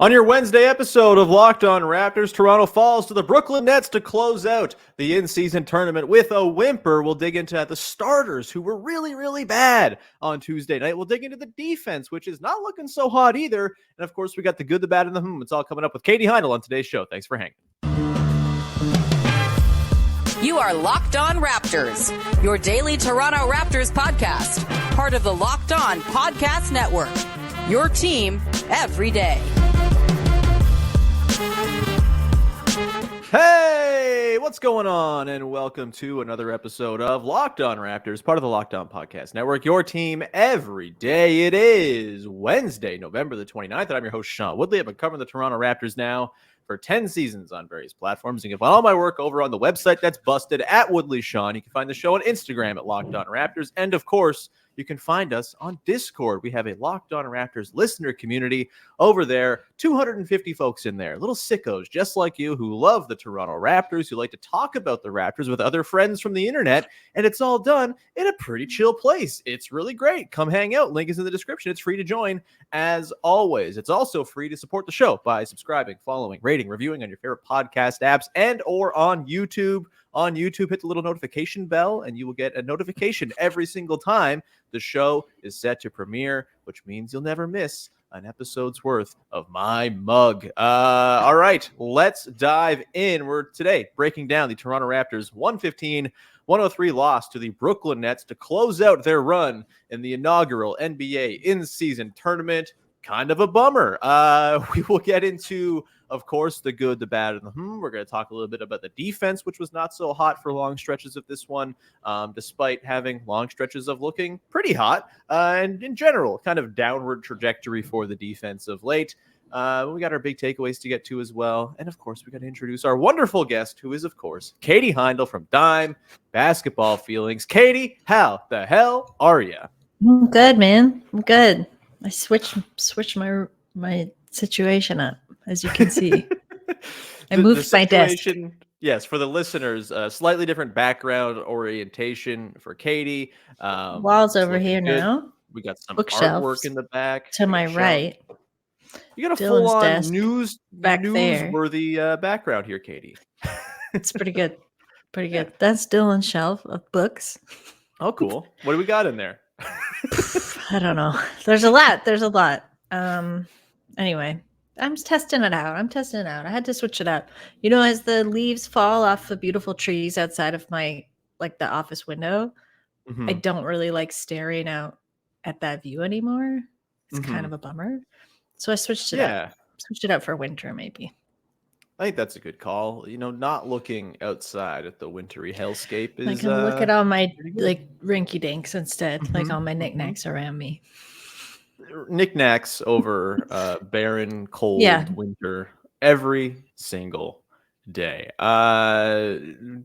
On your Wednesday episode of Locked On Raptors, Toronto falls to the Brooklyn Nets to close out the in-season tournament with a whimper. We'll dig into the starters who were really, really bad on Tuesday night. We'll dig into the defense, which is not looking so hot either. And of course, we got the good, the bad, and the It's all coming up with Katie Heindl on today's show. Thanks for hanging. You are Locked On Raptors, your daily Toronto Raptors podcast, part of the Locked On Podcast Network, your team every day. Hey, what's going on? And welcome to another episode of Locked On Raptors, part of the Locked On Podcast Network, your team every day. It is Wednesday, November the 29th, and I'm your host, Sean Woodley. I've been covering the Toronto Raptors now for 10 seasons on various platforms. You can find all my work over on the website that's busted at Woodley Sean. You can find the show on Instagram at Locked On Raptors. And of course, you can find us on Discord. We have a Locked On Raptors listener community over there. 250 folks in there, little sickos just like you who love the Toronto Raptors, who like to talk about the Raptors with other friends from the internet. And it's all done in a pretty chill place. It's really great. Come hang out. Link is in the description. It's free to join as always. It's also free to support the show by subscribing, following, rating, reviewing on your favorite podcast apps and or on YouTube. On YouTube, hit the little notification bell, and you will get a notification every single time the show is set to premiere, which means you'll never miss an episode's worth of my mug. All right, let's dive in. We're today breaking down the Toronto Raptors 115-103 loss to the Brooklyn Nets to close out their run in the inaugural NBA in-season tournament. Kind of a bummer. We will get into, of course, the good, the bad, and the We're going to talk a little bit about the defense, which was not so hot for long stretches of this one, despite having long stretches of looking pretty hot. And in general, kind of downward trajectory for the defense of late. We got our big takeaways to get to as well. And, of course, we got to introduce our wonderful guest, who is, of course, Katie Heindl from Dime Basketball Feelings. Katie, how the hell are you? I'm good, man. I'm good. I switched my situation up, as you can see. I moved my desk. Yes, for the listeners, slightly different background orientation for Katie. Walls over here good. Now. We got some bookshelves artwork in the back. To my right. You got a Dylan's full-on newsworthy background here, Katie. It's pretty good. Pretty good. That's Dylan's shelf of books. Oh, cool. What do we got in there? I don't know. There's a lot. Anyway, I'm testing it out. I had to switch it up. You know, as the leaves fall off the beautiful trees outside of my, the office window, I don't really like staring out at that view anymore. It's kind of a bummer. So I switched it up. Switched it up for winter, maybe. I think that's a good call. You know, not looking outside at the wintry hellscape is. I can look at all my rinky dinks instead, all my knickknacks around me. Knickknacks over barren, cold winter every single day. To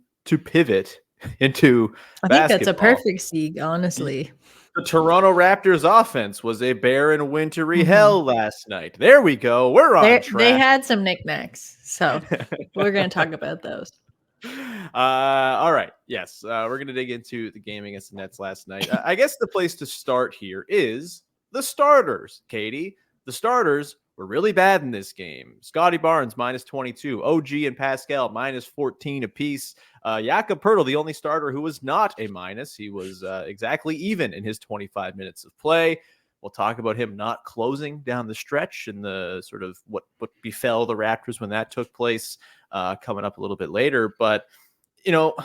pivot into I think that's a perfect segue, honestly. The Toronto Raptors offense was a barren, wintry hell last night. There we go. We're on track. They had some knickknacks, so we're going to talk about those. All right. Yes, we're going to dig into the game against the Nets last night. I guess the place to start here is the starters, Katie. The starters were really bad in this game. Scottie Barnes, -22. OG and Pascal, -14 apiece. Jakob Poeltl, the only starter who was not a minus. He was exactly even in his 25 minutes of play. We'll talk about him not closing down the stretch and the sort of what befell the Raptors when that took place coming up a little bit later. But, you know,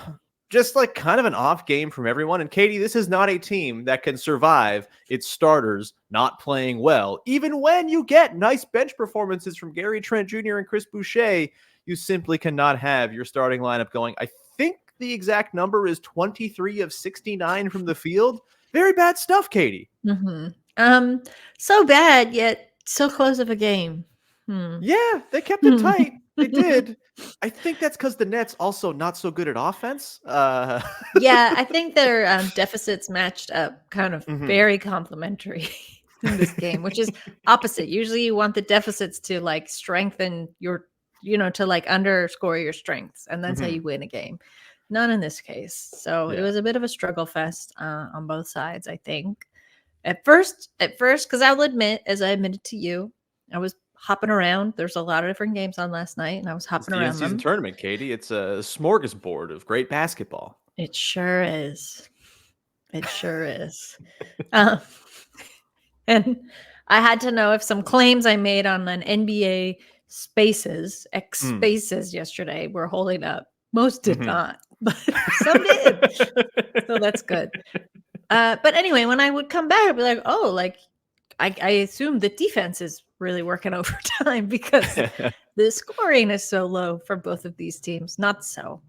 just kind of an off game from everyone. And Katie, this is not a team that can survive its starters not playing well. Even when you get nice bench performances from Gary Trent Jr. and Chris Boucher, you simply cannot have your starting lineup going. I think the exact number is 23 of 69 from the field. Very bad stuff, Katie. So bad, yet so close of a game. Yeah, they kept it tight. They did. I think that's because the Nets also not so good at offense. Yeah, I think their deficits matched up kind of very complementary in this game, which is opposite. Usually you want the deficits to strengthen your, to underscore your strengths. And that's how you win a game. Not in this case. So it was a bit of a struggle fest on both sides, I think. At first, because I will admit, as I admitted to you, I was hopping around. There's a lot of different games on last night, and I was It's hopping the around in-season them. tournament, Katie. It's a smorgasbord of great basketball. It sure is. It sure is. Um, and I had to know if some claims I made on an NBA Spaces, X Spaces yesterday were holding up. Most did not, but some did. So that's good. But anyway, when I would come back, I'd be like, oh, like I assume the defense is really working overtime because the scoring is so low for both of these teams. Not so.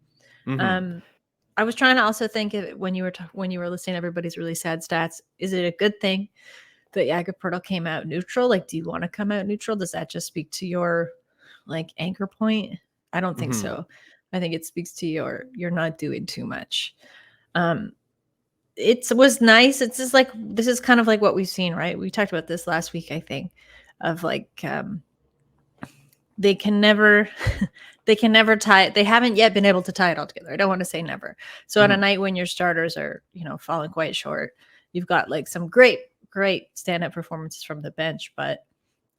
I was trying to also think of when you were listening to everybody's really sad stats. Is it a good thing that Jakob came out neutral? Like, do you want to come out neutral? Does that just speak to your like anchor point? I don't think so. I think it speaks to you're not doing too much. It was nice. It's just like, this is kind of like what we've seen, right? We talked about this last week, I think, of like, they can never tie it. They haven't yet been able to tie it all together. I don't want to say never. So on a night when your starters are, falling quite short, you've got like some great stand-up performances from the bench, but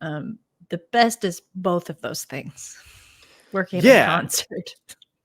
the best is both of those things working in concert.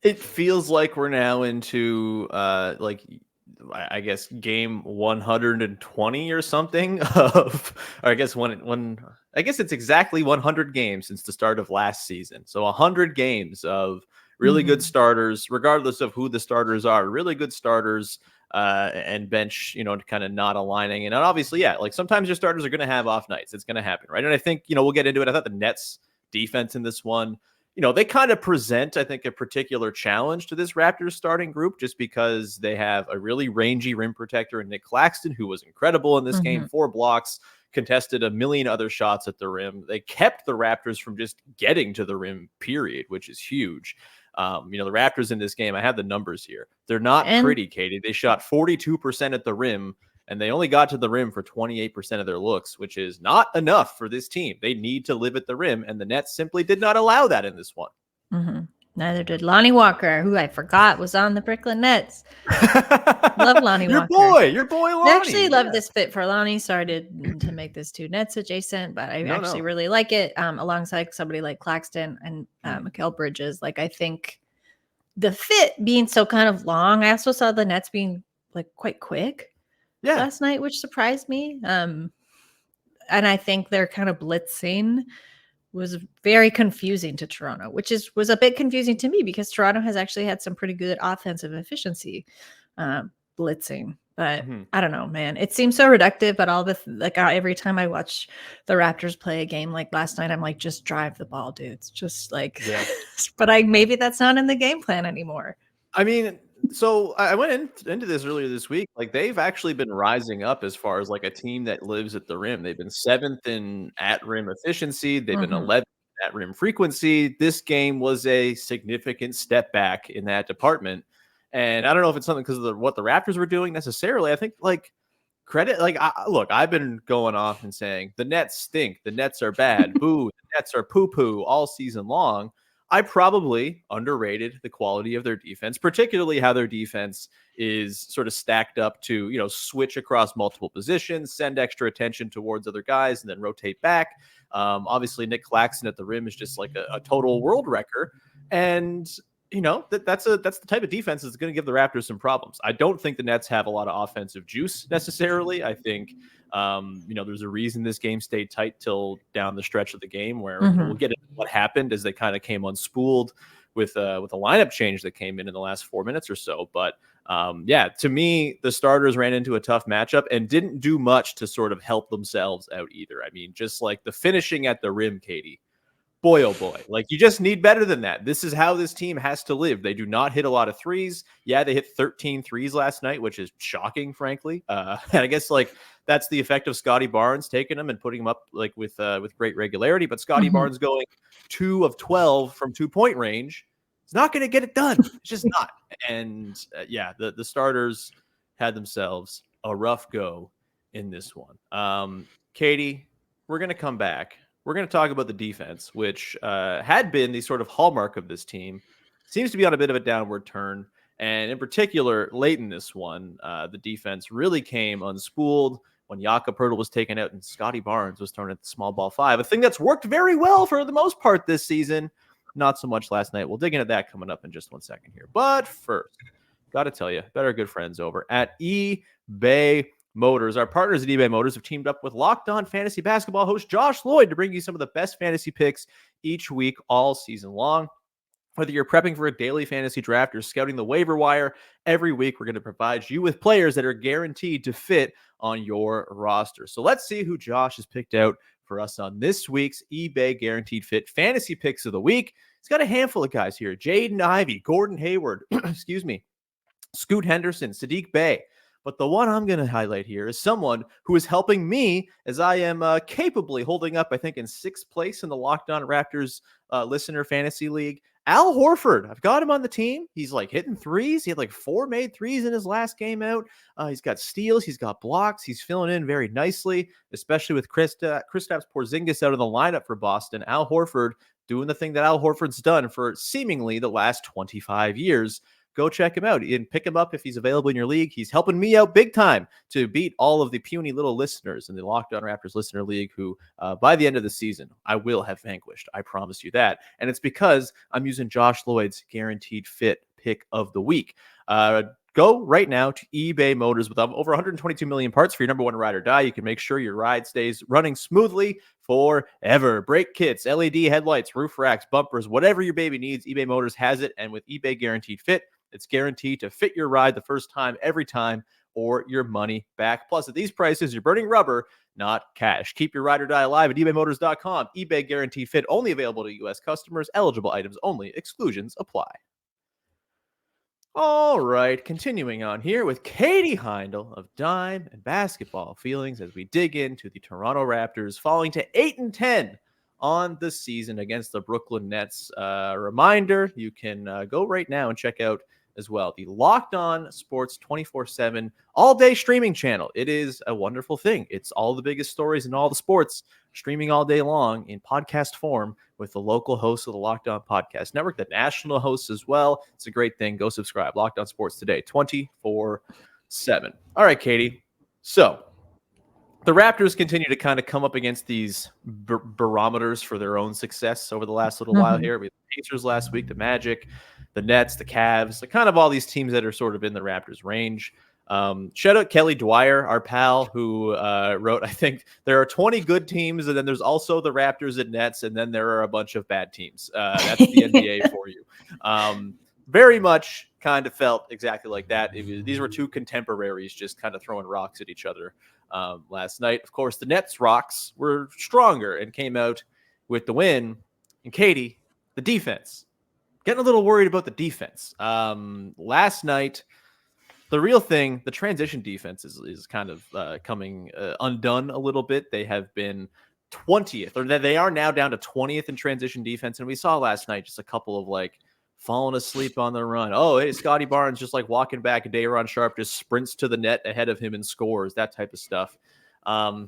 It feels like we're now into I guess game 120 or something of, or I guess I guess it's exactly 100 games since the start of last season. So 100 games of really good starters, regardless of who the starters are, really good starters and bench, kind of not aligning. And obviously, like sometimes your starters are going to have off nights. It's going to happen, right? And I think, we'll get into it. I thought the Nets defense in this one, they kind of present, I think, a particular challenge to this Raptors starting group just because they have a really rangy rim protector in Nick Claxton, who was incredible in this game, 4 blocks, contested a million other shots at the rim. They kept the Raptors from just getting to the rim, period, which is huge. The Raptors in this game, I have the numbers here. They're not pretty, Katie. They shot 42% at the rim, and they only got to the rim for 28% of their looks, which is not enough for this team. They need to live at the rim, and the Nets simply did not allow that in this one. Neither did Lonnie Walker, who I forgot was on the Brooklyn Nets. Love Lonnie Walker. Your boy Lonnie. I actually love this fit for Lonnie. Started to make this 2 Nets adjacent, but I actually really like it alongside somebody like Claxton and Mikal Bridges. Like, I think the fit being so kind of long, I also saw the Nets being like quite quick last night, which surprised me. And I think they're kind of blitzing was very confusing to Toronto, which was a bit confusing to me because Toronto has actually had some pretty good offensive efficiency blitzing. But I don't know, man. It seems so reductive, but every time I watch the Raptors play a game like last night, I'm like, just drive the ball, dudes. Just like, but maybe that's not in the game plan anymore. I mean, so I went into this earlier this week. Like, they've actually been rising up as far as like a team that lives at the rim. They've been 7th in at rim efficiency. They've been 11th at rim frequency. This game was a significant step back in that department. And I don't know if it's something because of what the Raptors were doing necessarily. I think like credit, like look, I've been going off and saying the Nets stink. The Nets are bad. Boo. The Nets are poo-poo all season long. I probably underrated the quality of their defense, particularly how their defense is sort of stacked up to, switch across multiple positions, send extra attention towards other guys, and then rotate back. Obviously, Nick Claxton at the rim is just like a total world wrecker. And, that's the type of defense that's going to give the Raptors some problems. I don't think the Nets have a lot of offensive juice necessarily. I think, there's a reason this game stayed tight till down the stretch of the game where we'll get into what happened as they kind of came unspooled with a lineup change that came in the last 4 minutes or so. But to me, the starters ran into a tough matchup and didn't do much to sort of help themselves out either. I mean, just like the finishing at the rim, Katie, boy, oh boy, like you just need better than that. This is how this team has to live. They do not hit a lot of threes. Yeah, they hit 13 threes last night, which is shocking, frankly. And I guess like that's the effect of Scottie Barnes taking them and putting them up like with great regularity. But Scottie Barnes going 2 of 12 from 2-point range is not going to get it done. It's just not. And the starters had themselves a rough go in this one. Katie, we're going to come back. We're going to talk about the defense, which had been the sort of hallmark of this team. Seems to be on a bit of a downward turn. And in particular, late in this one, the defense really came unspooled. when Jakob Poeltl was taken out and Scottie Barnes was thrown at the small ball 5, a thing that's worked very well for the most part this season. Not so much last night. We'll dig into that coming up in just 1 second here. But first, got to tell you, better good friends over at eBay Motors. Our partners at eBay Motors have teamed up with Locked On Fantasy Basketball host Josh Lloyd to bring you some of the best fantasy picks each week all season long. Whether you're prepping for a daily fantasy draft or scouting the waiver wire, every week we're going to provide you with players that are guaranteed to fit on your roster. So let's see who Josh has picked out for us on this week's eBay Guaranteed Fit Fantasy Picks of the Week. He's got a handful of guys here. Jaden Ivey, Gordon Hayward, excuse me, Scoot Henderson, Sadiq Bey. But the one I'm going to highlight here is someone who is helping me as I am capably holding up, I think, in 6th place in the Locked On Raptors Listener Fantasy League. Al Horford, I've got him on the team. He's like hitting threes. He had like 4 made threes in his last game out. He's got steals. He's got blocks. He's filling in very nicely, especially with Kristaps Porzingis out of the lineup for Boston. Al Horford doing the thing that Al Horford's done for seemingly the last 25 years. Go check him out and pick him up if he's available in your league. He's helping me out big time to beat all of the puny little listeners in the Locked On Raptors Listener League who, by the end of the season, I will have vanquished. I promise you that. And it's because I'm using Josh Lloyd's Guaranteed Fit Pick of the Week. Go right now to eBay Motors with over 122 million parts for your number one ride or die. You can make sure your ride stays running smoothly forever. Brake kits, LED headlights, roof racks, bumpers, whatever your baby needs, eBay Motors has it. And with eBay Guaranteed Fit, it's guaranteed to fit your ride the first time, every time, or your money back. Plus, at these prices, you're burning rubber, not cash. Keep your ride or die alive at ebaymotors.com. eBay Guaranteed Fit, only available to U.S. customers. Eligible items only. Exclusions apply. All right, continuing on here with Katie Heindl of Dime and Basketball Feelings as we dig into the Toronto Raptors falling to 8-10 on the season against the Brooklyn Nets. Reminder, you can go right now and check out as well the Locked On Sports 24/7 all-day streaming channel. It is a wonderful thing. It's all the biggest stories in all the sports streaming all day long in podcast form with the local hosts of the Locked On Podcast Network, the national hosts as well. It's a great thing. Go subscribe. Locked On Sports today, 24/7. All right, Katie. So the Raptors continue to kind of come up against these barometers for their own success over the last little while here. We had the Pacers last week, the Magic, the Nets, the Cavs, kind of all these teams that are sort of in the Raptors range. Shout out Kelly Dwyer, our pal, who wrote, I think there are 20 good teams, and then there's also the Raptors and Nets, and then there are a bunch of bad teams. That's the NBA for you. Very much kind of felt exactly like that. These were two contemporaries just kind of throwing rocks at each other last night. Of course, the Nets rocks were stronger and came out with the win. And Katie, the defense. Getting a little worried about the defense. Last night, the real thing, the transition defense is kind of coming undone a little bit. They have been 20th, or they are now down to 20th in transition defense. And we saw last night just a couple of falling asleep on the run. Oh, hey, Scottie Barnes just walking back. Day'Ron Sharpe just sprints to the net ahead of him and scores, that type of stuff. The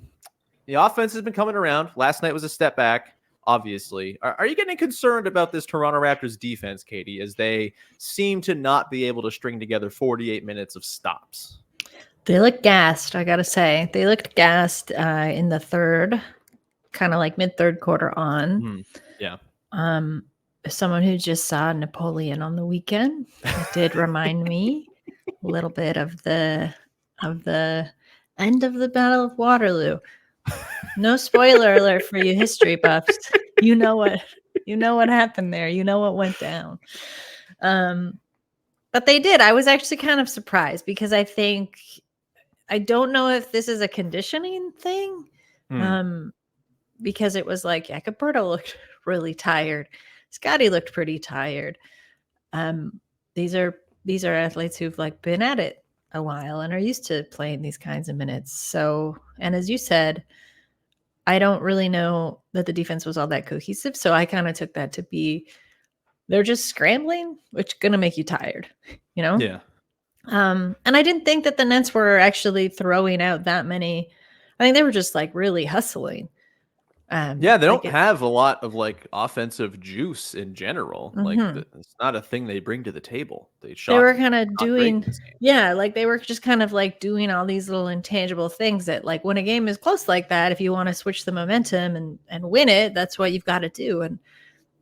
offense has been coming around. Last night was a step back, obviously. Are you getting concerned about this Toronto Raptors defense, Katie, as they seem to not be able to string together 48 minutes of stops? They look gassed, I got to say. They looked gassed in the third, kind of like mid-third quarter on. Yeah. Someone who just saw Napoleon on the weekend, it did remind me a little bit of the end of the Battle of Waterloo. No spoiler alert for you history buffs. You know what happened there. You know what went down. But they did. I was actually kind of surprised because I don't know if this is a conditioning thing. Because it was Jakob Poeltl looked really tired. Scotty looked pretty tired. These are athletes who've been at it a while and are used to playing these kinds of minutes. So, and as you said, I don't really know that the defense was all that cohesive. So I kind of took that to be they're just scrambling, which is going to make you tired, Yeah. And I didn't think that the Nets were actually throwing out that many. I think they were just really hustling. Yeah, they don't have a lot of like offensive juice in general. Like it's not a thing they bring to the table. They were kind of doing, yeah, like they were just kind of like doing all these little intangible things that, like, when a game is close like that, if you want to switch the momentum and win it, that's what you've got to do. And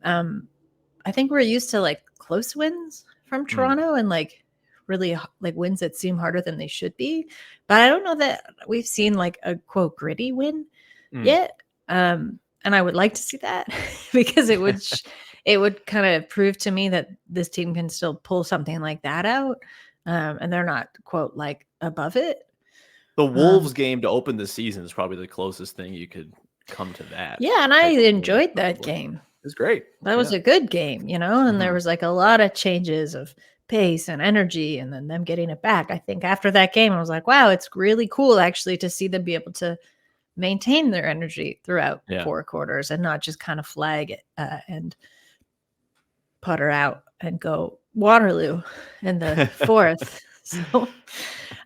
I think we're used to like close wins from Toronto and like really like wins that seem harder than they should be. But I don't know that we've seen like a quote gritty win yet. And I would like to see that because it would kind of prove to me that this team can still pull something like that out. And they're not quote like above it. The Wolves game to open the season is probably the closest thing you could come to that. Yeah, and I enjoyed that game. It was great. That was a good game, and there was like a lot of changes of pace and energy, and then them getting it back. I think after that game, I was like, wow, it's really cool actually to see them be able to maintain their energy throughout 4 quarters and not just kind of flag it and putter out and go Waterloo in the fourth. So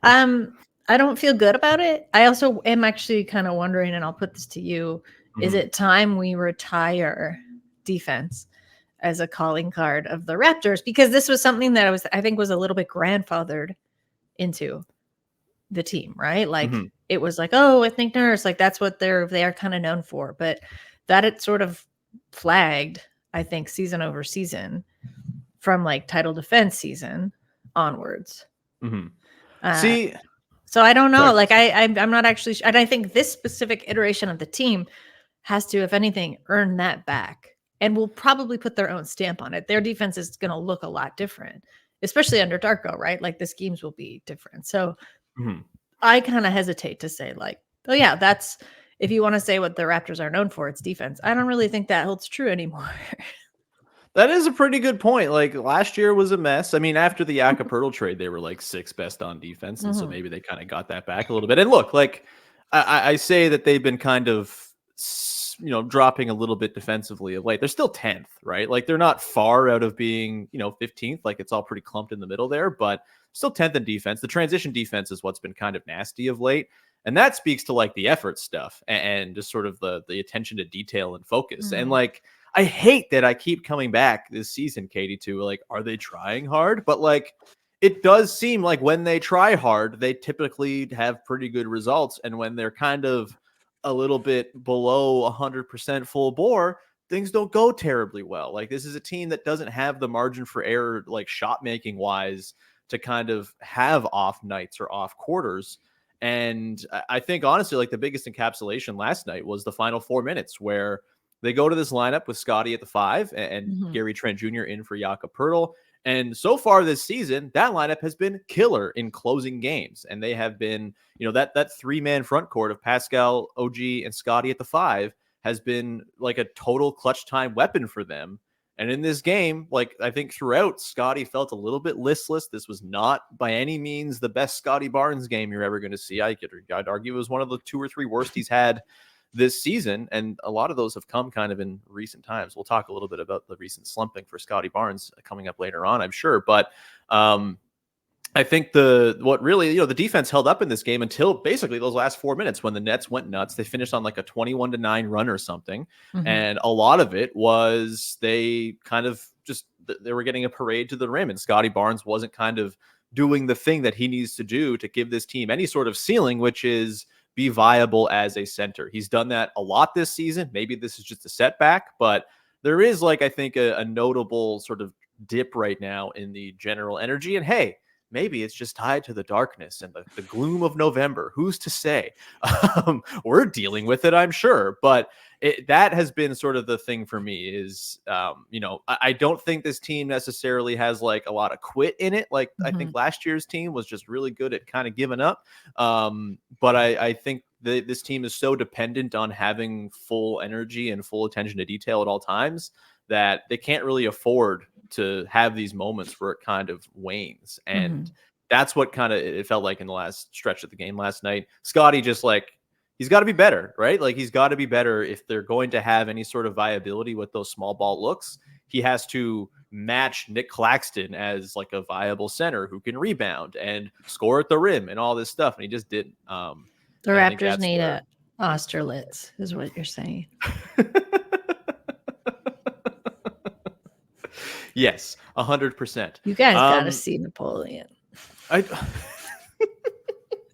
I don't feel good about it. I also am actually kind of wondering, and I'll put this to you, is it time we retire defense as a calling card of the Raptors? Because this was something that I think was a little bit grandfathered into the team, right? Like it was like, oh, I think Nurse, like that's what they are kind of known for. But that it sort of flagged, I think, season over season from like title defense season onwards. See, so I don't know. Sorry. Like I'm not actually, and I think this specific iteration of the team has to, if anything, earn that back, and will probably put their own stamp on it. Their defense is going to look a lot different, especially under Darko, right? Like the schemes will be different. So I kind of hesitate to say like, oh yeah, that's, if you want to say what the Raptors are known for, it's defense. I don't really think that holds true anymore. That is a pretty good point. Like last year was a mess. I mean, after the Acapurtle trade, they were like 6th best on defense. And so maybe they kind of got that back a little bit. And look, like I say that they've been kind of, dropping a little bit defensively of late. They're still 10th, right? Like they're not far out of being, 15th. Like it's all pretty clumped in the middle there, but still 10th in defense. The transition defense is what's been kind of nasty of late. And that speaks to like the effort stuff and just sort of the attention to detail and focus. And like, I hate that I keep coming back this season, Katie, to like, are they trying hard? But like, it does seem like when they try hard, they typically have pretty good results. And when they're kind of a little bit below 100% full bore, things don't go terribly well. Like this is a team that doesn't have the margin for error, like shot making wise, to kind of have off nights or off quarters. And I think honestly, like the biggest encapsulation last night was the final 4 minutes where they go to this lineup with Scottie at the 5 and Gary Trent Jr. in for Jakob Poeltl. And so far this season, that lineup has been killer in closing games. And they have been, that 3-man front court of Pascal, OG, and Scottie at the 5 has been like a total clutch time weapon for them. And in this game, like I think throughout, Scottie felt a little bit listless. This was not by any means the best Scottie Barnes game you're ever going to see. I'd argue it was one of the 2 or 3 worst he's had this season, and a lot of those have come kind of in recent times. We'll talk a little bit about the recent slumping for Scottie Barnes coming up later on, I'm sure. But I think the defense held up in this game until basically those last 4 minutes when the Nets went nuts. They finished on like a 21-9 run or something. And a lot of it was they kind of just, they were getting a parade to the rim, and Scottie Barnes wasn't kind of doing the thing that he needs to do to give this team any sort of ceiling, which is be viable as a center. He's done that a lot this season. Maybe this is just a setback, but there is like, I think a notable sort of dip right now in the general energy. And hey, maybe it's just tied to the darkness and the gloom of November. Who's to say? We're dealing with it, I'm sure. But that has been sort of the thing for me is, I don't think this team necessarily has like a lot of quit in it. Like I think last year's team was just really good at kind of giving up. But I think this team is so dependent on having full energy and full attention to detail at all times that they can't really afford to have these moments where it kind of wanes. And that's what kind of it felt like in the last stretch of the game last night. Scottie just like, he's got to be better, right? Like he's got to be better if they're going to have any sort of viability with those small ball looks. He has to match Nick Claxton as like a viable center who can rebound and score at the rim and all this stuff. And he just didn't. The Raptors need a Austerlitz is what you're saying. Yes, 100%. You guys got to see Napoleon. I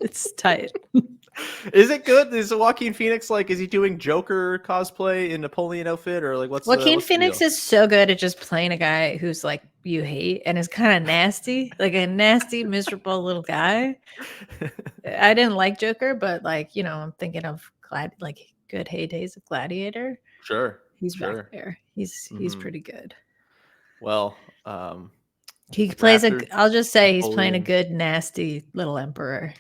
It's tight. Is it good? Is Joaquin Phoenix like? Is he doing Joker cosplay in Napoleon outfit, or like what's Joaquin the Phoenix deal? is so good at just playing a guy who's like you hate and is kind of nasty, like a nasty, miserable little guy. I didn't like Joker, but like I'm thinking of good heydays of Gladiator. Sure, He's sure. back there. He's pretty good. Well, he plays Raptors, I'll just say he's playing a Napoleon. good, nasty little emperor.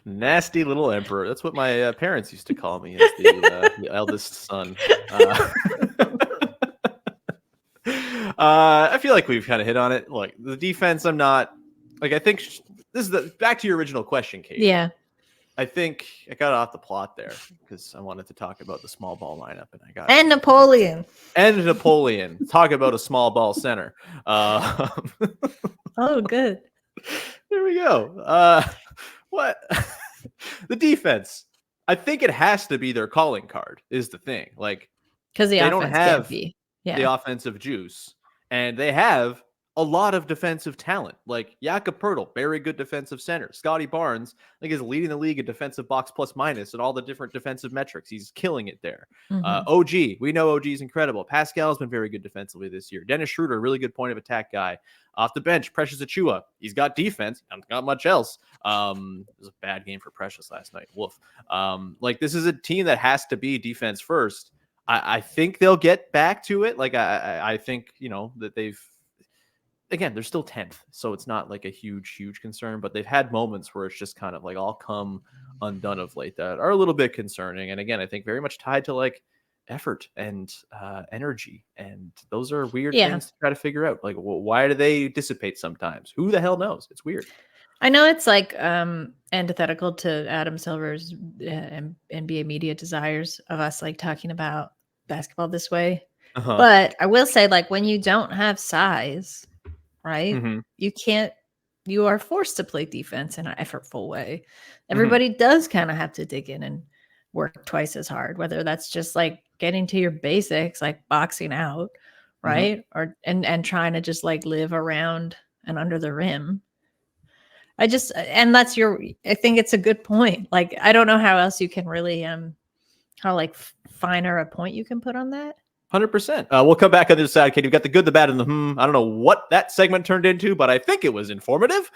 Nasty little emperor. That's what my parents used to call me, as the eldest son. I feel like we've kind of hit on it. Like the defense, I'm not like. I think this is back to your original question, Kate. Yeah. I think I got off the plot there because I wanted to talk about the small ball lineup, and Napoleon. Talk about a small ball center. Oh, good. There we go. What the defense? I think it has to be their calling card. Is the thing, like, because they don't have the offensive juice, and they have a lot of defensive talent. Like Jakob Poeltl, very good defensive center. Scottie Barnes, like, is leading the league in defensive box plus minus and all the different defensive metrics. He's killing it there. OG, we know OG is incredible. Pascal's been very good defensively this year. Dennis Schroeder, really good point of attack guy. Off the bench, Precious Achiuwa. He's got defense. Not much else. It was a bad game for Precious last night. Woof. Like, this is a team that has to be defense first. I think they'll get back to it. Like, I think, that they're still 10th, so it's not like a huge concern, but they've had moments where it's just kind of like all come undone of late that are a little bit concerning. And again, I think very much tied to like effort and energy. And those are weird things to try to figure out. Like, why do they dissipate sometimes? Who the hell knows? It's weird. I know it's like antithetical to Adam Silver's NBA media desires of us like talking about basketball this way. But I will say, like, when you don't have size, right? You are forced to play defense in an effortful way. Everybody does kind of have to dig in and work twice as hard, whether that's just like getting to your basics, like boxing out, right? Or and trying to just like live around and under the rim. I think it's a good point. Like, I don't know how else you can really how like finer a point you can put on that. 100%. We'll come back on the other side, Katie. We've got the good, the bad, and the I don't know what that segment turned into, but I think it was informative.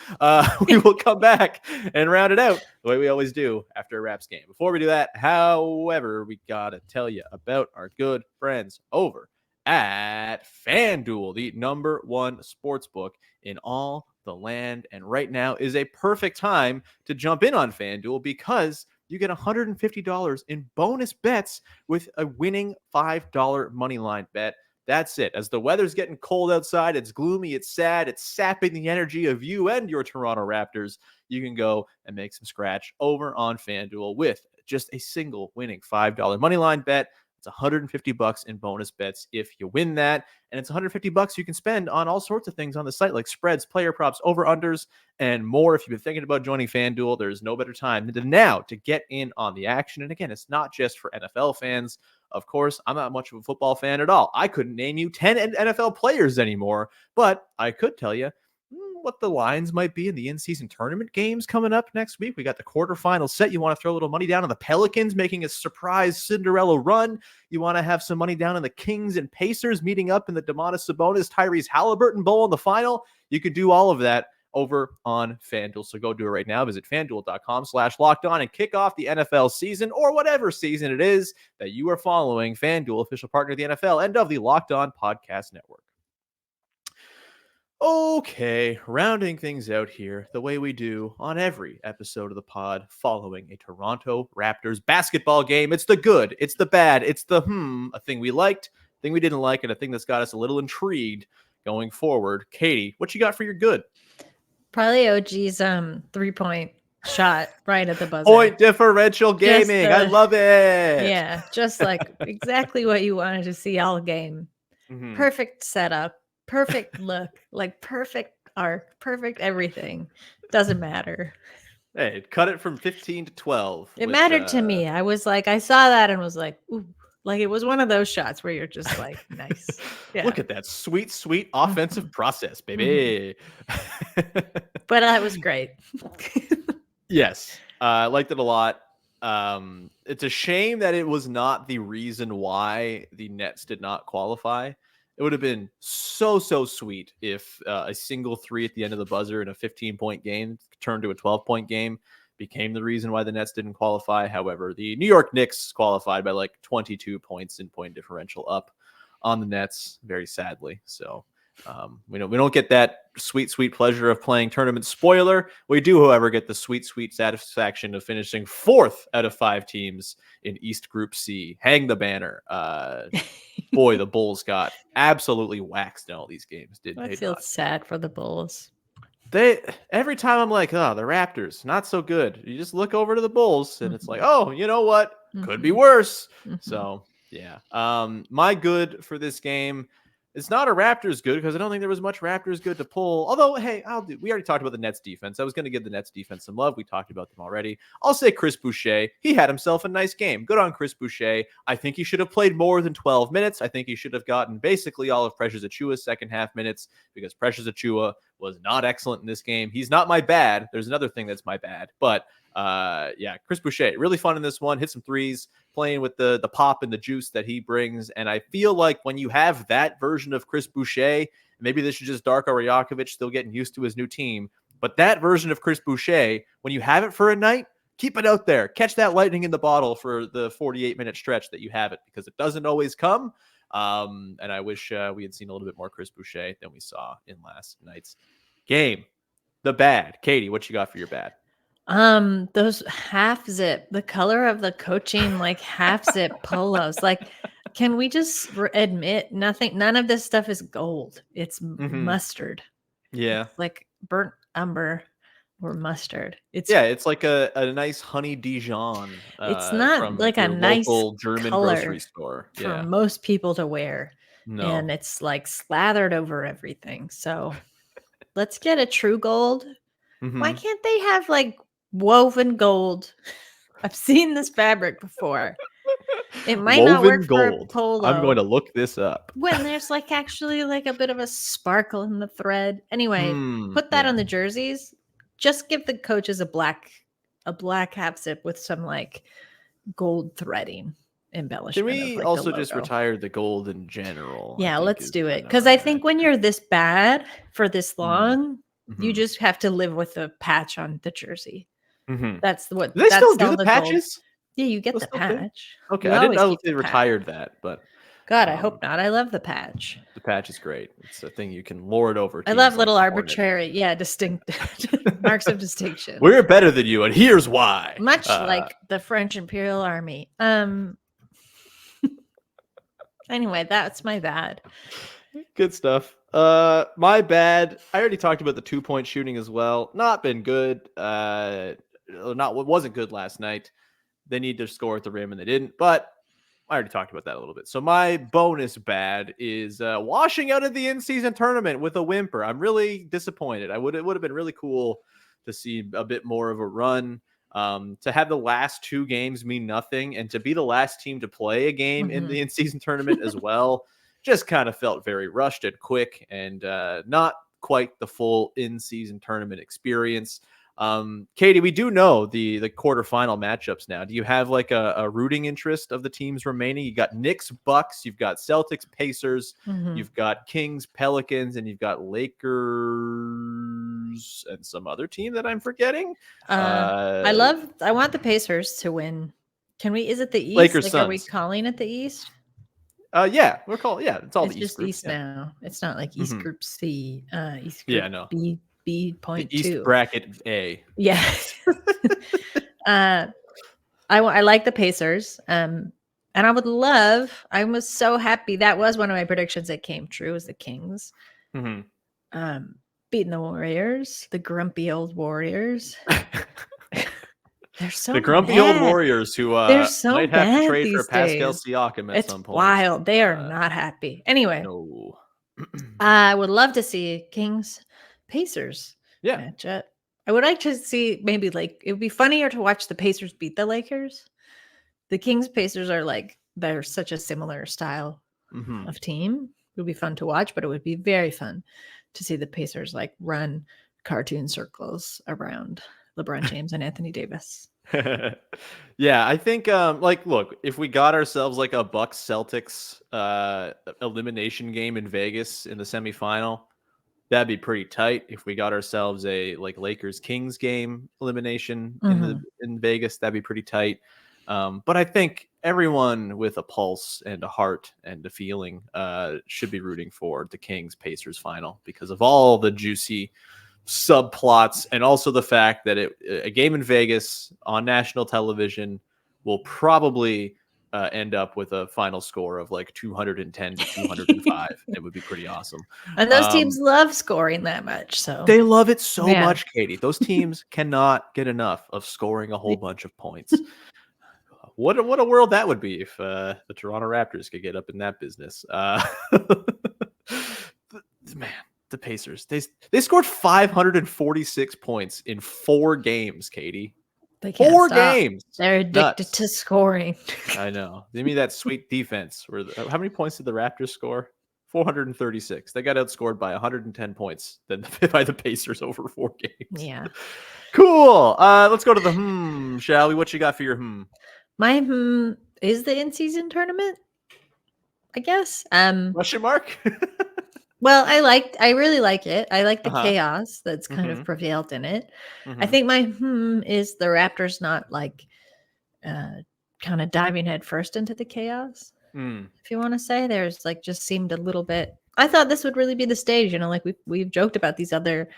We will come back and round it out the way we always do after a Raps game. Before we do that, however, we got to tell you about our good friends over at FanDuel, the #1 sportsbook in all the land. And right now is a perfect time to jump in on FanDuel because you get $150 in bonus bets with a winning $5 money line bet. That's it. As the weather's getting cold outside, it's gloomy, it's sad, it's sapping the energy of you and your Toronto Raptors. You can go and make some scratch over on FanDuel with just a single winning $5 money line bet. It's $150 in bonus bets if you win that. And it's $150 you can spend on all sorts of things on the site, like spreads, player props, over-unders, and more. If you've been thinking about joining FanDuel, there's no better time than now to get in on the action. And again, it's not just for NFL fans. Of course, I'm not much of a football fan at all. I couldn't name you 10 NFL players anymore, but I could tell you what the lines might be in the in-season tournament games coming up next week. We got the quarterfinal set. You want to throw a little money down on the Pelicans making a surprise Cinderella run. You want to have some money down on the Kings and Pacers meeting up in the Domantas Sabonis, Tyrese Halliburton Bowl in the final. You could do all of that over on FanDuel. So go do it right now. Visit FanDuel.com/lockedon and kick off the NFL season, or whatever season it is that you are following. FanDuel, official partner of the NFL and of the Locked On Podcast Network. Okay, rounding things out here the way we do on every episode of the pod following a Toronto Raptors basketball game. It's the good, it's the bad, it's the a thing we liked, a thing we didn't like, and a thing that's got us a little intrigued going forward. Katie, what you got for your good? Probably OG's 3-point shot right at the buzzer. Point differential gaming. I love it. Yeah, just like exactly what you wanted to see all game. Perfect setup. Perfect look, like perfect arc, perfect everything. Doesn't matter. Hey, cut it from 15 to 12. It with, mattered to me. I was like, I saw that and was like, ooh, like it was one of those shots where you're just like, nice. Yeah. Look at that sweet, sweet offensive process, baby. But that was great. Yes, I liked it a lot. It's a shame that it was not the reason why the Nets did not qualify. It would have been so sweet if a single three at the end of the buzzer in a 15-point game turned to a 12-point game became the reason why the Nets didn't qualify. However, the New York Knicks qualified by like 22 points in point differential up on the Nets, very sadly. So we don't get that sweet pleasure of playing tournament spoiler. We do, however, get the sweet satisfaction of finishing 4th out of 5 teams in East Group C. Hang the banner. Boy, the Bulls got absolutely waxed in all these games. I feel sad for the Bulls. Every time I'm like, oh, the Raptors, not so good. You just look over to the Bulls and it's like, oh, you know what? Could be worse. So yeah. My good for this game, it's not a Raptors good because I don't think there was much Raptors good to pull. Although, hey, we already talked about the Nets defense. I was going to give the Nets defense some love. We talked about them already. I'll say Chris Boucher. He had himself a nice game. Good on Chris Boucher. I think he should have played more than 12 minutes. I think he should have gotten basically all of Precious Achiuwa's second half minutes because Precious Achiuwa was not excellent in this game. He's not my bad. There's another thing that's my bad. But yeah, Chris Boucher, really fun in this one. Hit some threes, playing with the pop and the juice that he brings. And I feel like when you have that version of Chris Boucher, maybe this is just Darko Rajakovic still getting used to his new team, but that version of Chris Boucher, when you have it for a night, keep it out there. Catch that lightning in the bottle for the 48-minute stretch that you have it, because it doesn't always come. And I wish we had seen a little bit more Chris Boucher than we saw in last night's game. The bad. Katie, what you got for your bad? Those half zip, the color of the coaching, like half zip polos. Like, can we just admit none of this stuff is gold? It's mustard. Yeah. It's like burnt umber or mustard. It's like a nice honey Dijon. It's not like a nice German color grocery store for most people to wear. No. And it's like slathered over everything. So let's get a true gold. Why can't they have like woven gold? I've seen this fabric before. It might not work for a polo. I'm going to look this up. When there's like actually like a bit of a sparkle in the thread. Anyway, put that on the jerseys. Just give the coaches a black half zip with some like gold threading embellishment. Can we also just retire the gold in general? Yeah, let's do it. Because I think when you're this bad for this long, you just have to live with the patch on the jersey. That's what. Do they still do the patches? Gold. Yeah, you get the patch. Okay, I didn't know if they retired that, but God, I hope not. I love the patch. The patch is great. It's a thing you can lord over. I love little arbitrary, distinct marks of distinction. We're better than you, and here's why. Much like the French Imperial Army. Anyway, that's my bad. Good stuff. My bad. I already talked about the 2-point shooting as well. Not been good. Not what wasn't good last night. They need to score at the rim and they didn't, but I already talked about that a little bit. So my bonus bad is washing out of the in-season tournament with a whimper. I'm really disappointed. It would have been really cool to see a bit more of a run. To have the last 2 games mean nothing, and to be the last team to play a game in the in-season tournament as well, just kind of felt very rushed and quick, and not quite the full in-season tournament experience. Katie, we do know the quarterfinal matchups now. Do you have like a rooting interest of the teams remaining? You got Knicks, Bucks, you've got Celtics, Pacers, you've got Kings, Pelicans, and you've got Lakers and some other team that I'm forgetting. I want the Pacers to win. Is it the East? Lakers, Suns. Are we calling it the East? Yeah, we're calling. Yeah, it's all the East. Just groups, East now. It's not like East Group C. East Group no. B.2. East bracket A. Yeah. I like the Pacers. And I was so happy. That was one of my predictions that came true, was the Kings. Beating the Warriors, the grumpy old Warriors. They're so the grumpy old Warriors who They're so might have to trade for days. Pascal Siakam at some point. It's wild. They are not happy. Anyway, no. I would love to see Kings Pacers matchup. I would like to see maybe like it would be funnier to watch the Pacers beat the Lakers. The Kings Pacers are like they're such a similar style of team. It would be fun to watch, but it would be very fun to see the Pacers like run cartoon circles around LeBron James and Anthony Davis. Yeah, I think like look, if we got ourselves like a Bucks Celtics elimination game in Vegas in the semifinal, that'd be pretty tight. If we got ourselves a like Lakers Kings game elimination in Vegas, that'd be pretty tight. But I think everyone with a pulse and a heart and a feeling should be rooting for the Kings Pacers final because of all the juicy subplots and also the fact that a game in Vegas on national television will probably end up with a final score of like 210 to 205. It would be pretty awesome. And those teams love scoring that much. So they love it so much, Katie. Those teams cannot get enough of scoring a whole bunch of points. What a world that would be if the Toronto Raptors could get up in that business. Man, the Pacers, they scored 546 points in 4 games, Katie. They can't 4 stop. games. They're addicted to scoring. I know. Give me that sweet defense. How many points did the Raptors score? 436. They got outscored by 110 points by the Pacers over 4 games. Yeah. Cool. Let's go to the shall we? What you got for your My is the in-season tournament, I guess. Question mark? Well, I really like it. I like the chaos that's kind of prevailed in it. I think my is the Raptors not like kind of diving head first into the chaos. If you want to say, there's like just seemed a little bit. I thought this would really be the stage, like we've joked about these other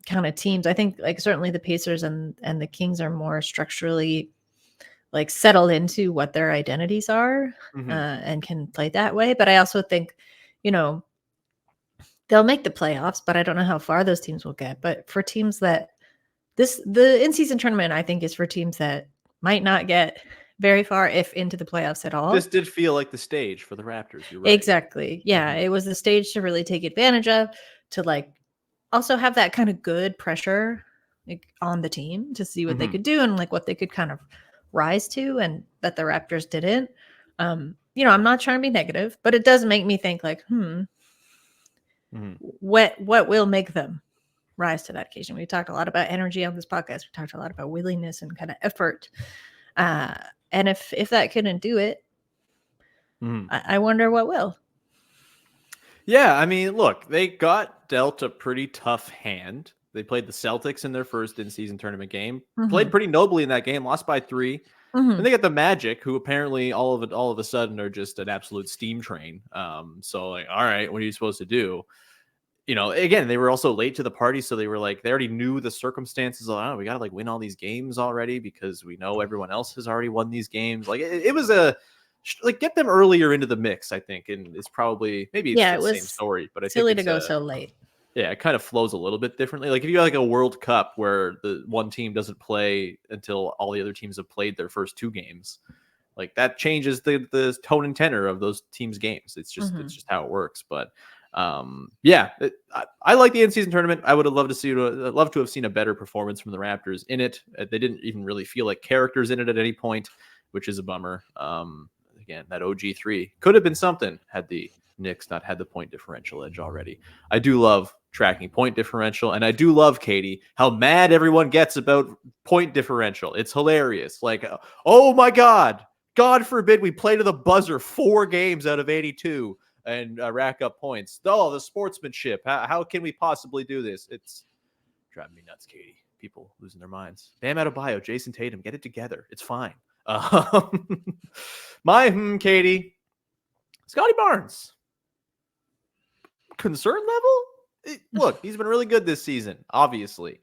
kind of teams. I think like certainly the Pacers and the Kings are more structurally like settled into what their identities are and can play that way. But I also think, they'll make the playoffs, but I don't know how far those teams will get. But for teams that the in-season tournament, I think is for teams that might not get very far, if into the playoffs at all. This did feel like the stage for the Raptors. You're right. Exactly. Yeah. It was the stage to really take advantage of, to like also have that kind of good pressure on the team to see what they could do and like what they could kind of rise to, and that the Raptors didn't. I'm not trying to be negative, but it does make me think like, what will make them rise to that occasion? We talked a lot about energy on this podcast. We talked a lot about willingness and kind of effort. And if that couldn't do it, I wonder what will. Yeah, I mean, look, they got dealt a pretty tough hand. They played the Celtics in their first in-season tournament game, played pretty nobly in that game, lost by 3. And they get the Magic, who apparently all of a sudden are just an absolute steam train. So like, all right, what are you supposed to do? Again, they were also late to the party, so they were like, they already knew the circumstances. Oh, we got to like win all these games already because we know everyone else has already won these games. Like it was like get them earlier into the mix, I think, and it's probably maybe it's the same story, but I silly think to go so late. Yeah, it kind of flows a little bit differently. Like if you have like a World Cup where the one team doesn't play until all the other teams have played their first 2 games, like that changes the tone and tenor of those teams' games. It's just how it works. But I like the in-season tournament. I would have loved to have seen a better performance from the Raptors in it. They didn't even really feel like characters in it at any point, which is a bummer. Again, that OG3 could have been something had the Knicks not had the point differential edge already. I do love tracking point differential, and I do love, Katie, how mad everyone gets about point differential. It's hilarious. Like, oh my God forbid we play to the buzzer 4 games out of 82 and rack up points. Oh, the sportsmanship. How can we possibly do this? It's driving me nuts, Katie. People losing their minds. Bam Adebayo, Jason Tatum, get it together. It's fine. Katie, Scotty Barnes. Concern level? Look, he's been really good this season, obviously.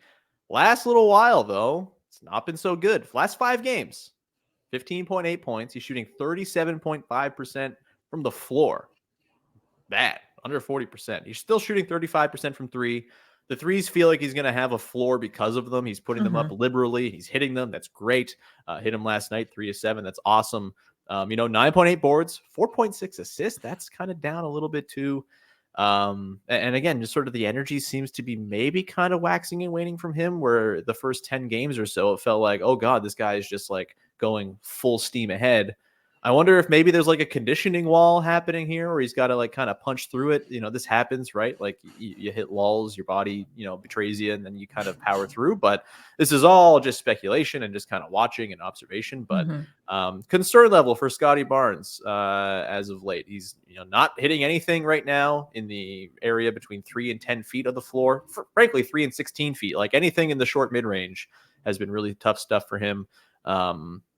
Last little while, though, it's not been so good. Last 5 games, 15.8 points. He's shooting 37.5% from the floor. Bad, under 40%. He's still shooting 35% from 3. The threes feel like he's going to have a floor because of them. He's putting them up liberally. He's hitting them. That's great. Hit him last night, 3 of 7. That's awesome. 9.8 boards, 4.6 assists. That's kind of down a little bit too. And again, just sort of the energy seems to be maybe kind of waxing and waning from him, where the first 10 games or so, it felt like, oh God, this guy is just like going full steam ahead. I wonder if maybe there's like a conditioning wall happening here where he's got to like kind of punch through it. This happens, right? Like you hit lulls, your body, betrays you, and then you kind of power through. But this is all just speculation and just kind of watching and observation. But concern level for Scottie Barnes as of late. He's not hitting anything right now in the area between 3 and 10 feet of the floor. Frankly, 3 and 16 feet. Like anything in the short mid range has been really tough stuff for him.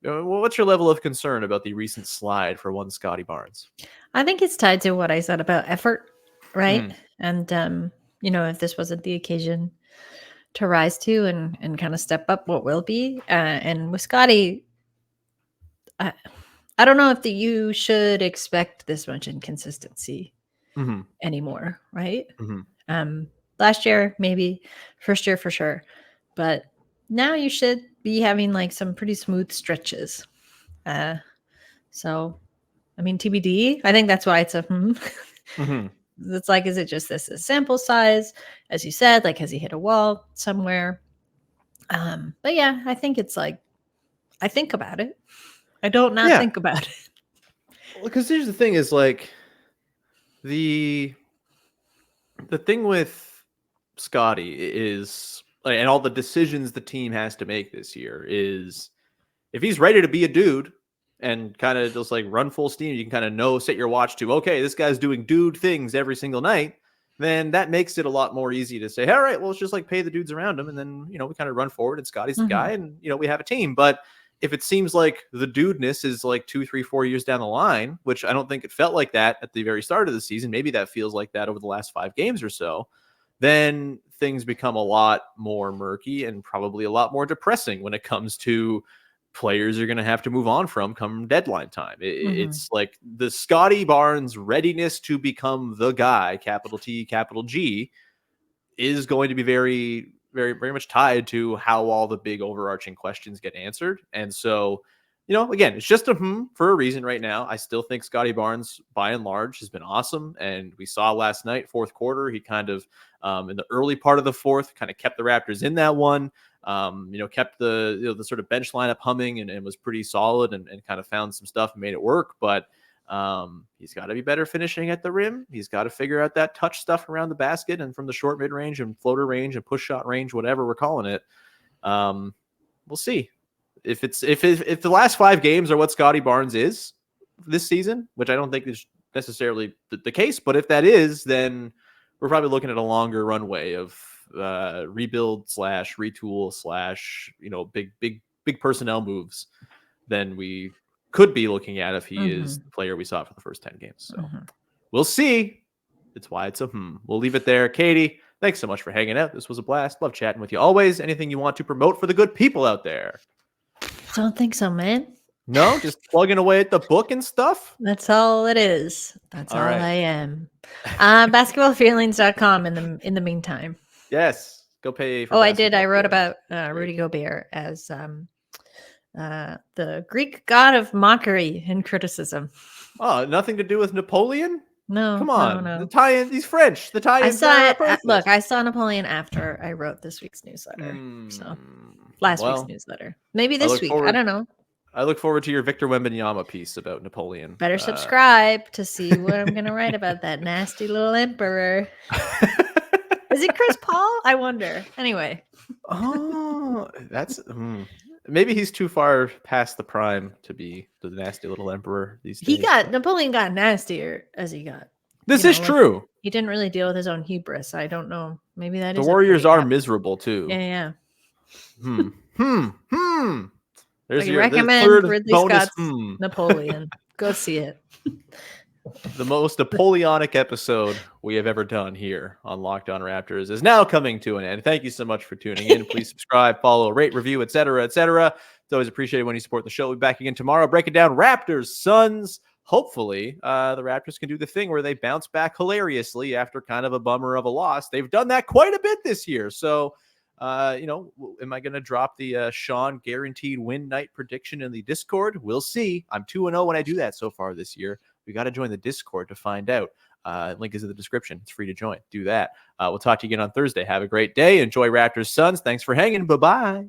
What's your level of concern about the recent slide for one Scottie Barnes? I think it's tied to what I said about effort, right? And if this wasn't the occasion to rise to and kind of step up, what will be? And with Scottie, I don't know if you should expect this much inconsistency anymore, right? Last year, maybe. First year for sure. But now you should be having like some pretty smooth stretches. So, I mean, TBD. I think that's why it's a It's like, is it just this sample size? As you said, like, has he hit a wall somewhere? But yeah, I think it's like, I think about it. I don't think about it. Because here's the thing is like the thing with Scottie is, and all the decisions the team has to make this year is, if he's ready to be a dude and kind of just like run full steam, you can kind of set your watch to, okay, this guy's doing dude things every single night, then that makes it a lot more easy to say, all right, well, let's just like pay the dudes around him. And then, we kind of run forward and Scottie's the guy and, we have a team. But if it seems like the dudeness is like 2, 3, 4 years down the line, which I don't think it felt like that at the very start of the season, maybe that feels like that over the last 5 games or so, then things become a lot more murky and probably a lot more depressing when it comes to players are going to have to move on from come deadline time. It's like the Scottie Barnes readiness to become the guy, capital T, capital G, is going to be very, very, very much tied to how all the big overarching questions get answered. And so, again, it's just for a reason right now. I still think Scottie Barnes, by and large, has been awesome. And we saw last night, fourth quarter, he kind of, in the early part of the fourth, kind of kept the Raptors in that one. Kept the sort of bench lineup humming and was pretty solid and kind of found some stuff and made it work. But he's got to be better finishing at the rim. He's got to figure out that touch stuff around the basket and from the short mid range and floater range and push shot range, whatever we're calling it. We'll see if the last 5 games are what Scottie Barnes is this season, which I don't think is necessarily the case. But if that is, then we're probably looking at a longer runway of rebuild / retool / big personnel moves than we could be looking at if he is the player we saw for the first 10 games. So we'll see. It's why it's a We'll leave it there. Katie, thanks so much for hanging out. This was a blast. Love chatting with you always. Anything you want to promote for the good people out there? Don't think so, man. No, just plugging away at the book and stuff. That's all it is. That's all right. I am. Basketballfeelings.com in the meantime. Yes. Go pay for I did. I wrote about Rudy Gobert as the Greek god of mockery and criticism. Oh, nothing to do with Napoleon? No. Come on. No. The tie-in, he's French. The tie-in. I saw it. Look, I saw Napoleon after I wrote this week's newsletter. So last week's newsletter. Maybe this week. I don't know. I look forward to your Victor Wembanyama piece about Napoleon. Better subscribe to see what I'm going to write about that nasty little emperor. Is it Chris Paul? I wonder. Anyway. Oh, that's maybe he's too far past the prime to be the nasty little emperor these days. Napoleon got nastier as he got. This is true. He didn't really deal with his own hubris. I don't know. Maybe that the is Warriors are miserable too. Yeah. There's I recommend Ridley Scott's Napoleon. Go see it. The most Napoleonic episode we have ever done here on Locked On Raptors is now coming to an end. Thank you so much for tuning in. Please subscribe, follow, rate, review, etc., etc. It's always appreciated when you support the show. We'll be back again tomorrow, breaking down Raptors, Suns. Hopefully, the Raptors can do the thing where they bounce back hilariously after kind of a bummer of a loss. They've done that quite a bit this year. So, am I going to drop the Sean guaranteed win night prediction in the Discord? We'll see. I'm 2-0 when I do that so far this year. You got to join the Discord to find out. Link is in the description. It's free to join. Do that. We'll talk to you again on Thursday. Have a great day. Enjoy Raptors Suns. Thanks for hanging. Bye-bye.